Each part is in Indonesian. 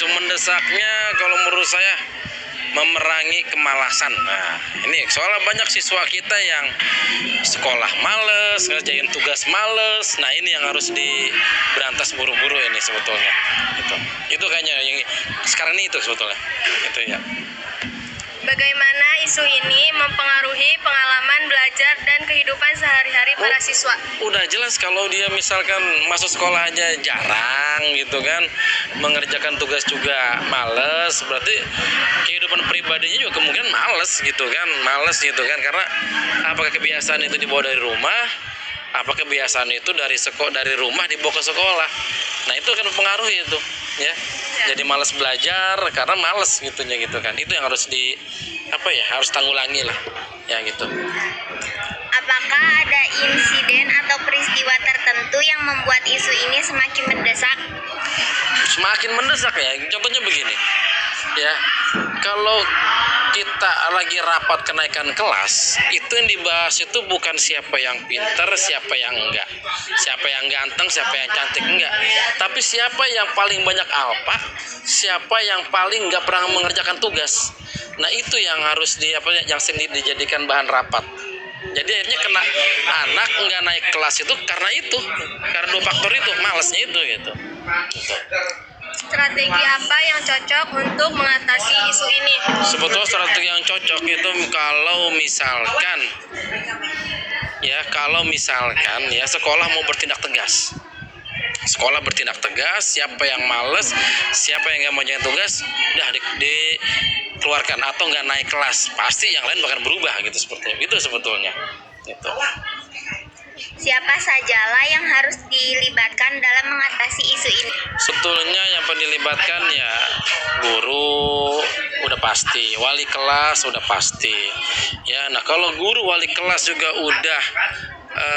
Isu mendesaknya kalau menurut saya memerangi kemalasan. Nah, ini soalnya banyak siswa kita yang sekolah males, ngerjain tugas males. Nah, ini yang harus diberantas buru-buru ini sebetulnya. Itu kayaknya yang sekarang ini itu sebetulnya. Itu ya. Bagaimana isu ini mempengaruhi pengalaman belajar dan kehidupan sehari-hari para siswa? Udah jelas kalau dia misalkan masuk sekolah aja jarang gitu kan, mengerjakan tugas juga males, berarti kehidupan pribadinya juga kemungkinan males gitu kan, karena apakah kebiasaan itu dibawa dari rumah, apa kebiasaan itu dari rumah dibawa ke sekolah. Nah, itu kan mempengaruhi itu ya. Jadi malas belajar karena malas gitunya gitu kan. Itu yang harus harus tanggulangi lah ya gitu. Apakah ada insiden atau peristiwa tertentu yang membuat isu ini semakin mendesak? Semakin mendesak ya. Contohnya begini. Ya, kalau kita lagi rapat kenaikan kelas, itu yang dibahas itu bukan siapa yang pintar, siapa yang enggak, siapa yang ganteng, siapa yang cantik, enggak, tapi siapa yang paling banyak alpa, siapa yang paling enggak pernah mengerjakan tugas. Nah, itu yang harus yang dijadikan bahan rapat. Jadi akhirnya kena anak enggak naik kelas itu karena 2 faktor itu, malasnya itu gitu. Strategi apa yang cocok untuk mengatasi isu ini? Sebetulnya strategi yang cocok itu kalau misalkan ya sekolah mau bertindak tegas. Sekolah bertindak tegas, siapa yang males, siapa yang nggak mau jalan tugas, udah dikeluarkan atau nggak naik kelas, pasti yang lain bakal berubah gitu seperti itu sebetulnya. Gitu. Siapa sajalah yang harus dilibatkan dalam mengatasi isu ini? Sebetulnya yang dilibatkan ya guru udah pasti, wali kelas udah pasti. Ya, nah kalau guru wali kelas juga udah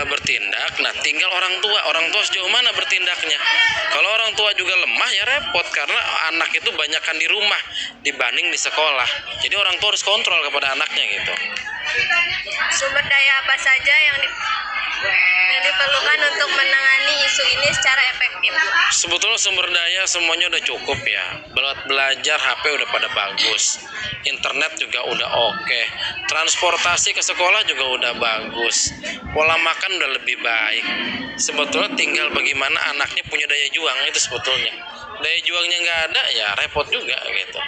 bertindak, nah tinggal orang tua sejauh mana bertindaknya. Kalau orang tua juga lemah ya repot, karena anak itu banyakkan di rumah dibanding di sekolah. Jadi orang tua harus kontrol kepada anaknya gitu. Sumber daya apa saja yang diperlukan untuk menangani isu ini secara efektif? Sebetulnya sumber daya semuanya udah cukup ya. Belajar HP udah pada bagus, internet juga udah oke, transportasi ke sekolah juga udah bagus, pola makan udah lebih baik. Sebetulnya tinggal bagaimana anaknya punya daya juang, itu sebetulnya. Daya juangnya nggak ada ya repot juga gitu.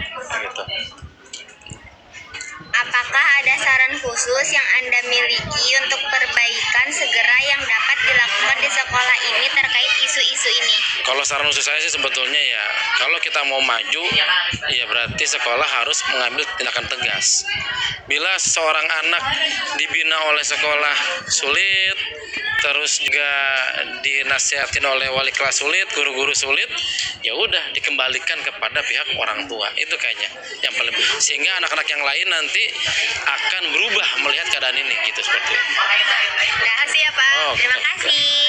Apakah ada saran khusus yang Anda miliki untuk perbaikan segera yang dapat dilakukan di sekolah ini terkait isu-isu ini? Kalau saran khusus saya sih sebetulnya ya, kalau kita mau maju, ya berarti sekolah harus mengambil tindakan tegas. Bila seorang anak dibina oleh sekolah sulit, terus juga dinasihatin oleh wali kelas sulit, guru-guru sulit, ya udah dikembalikan kepada pihak orang tua. Itu kayaknya yang paling, sehingga anak-anak yang lain nanti akan berubah melihat keadaan ini gitu seperti itu. Terima kasih ya Pak. Terima kasih.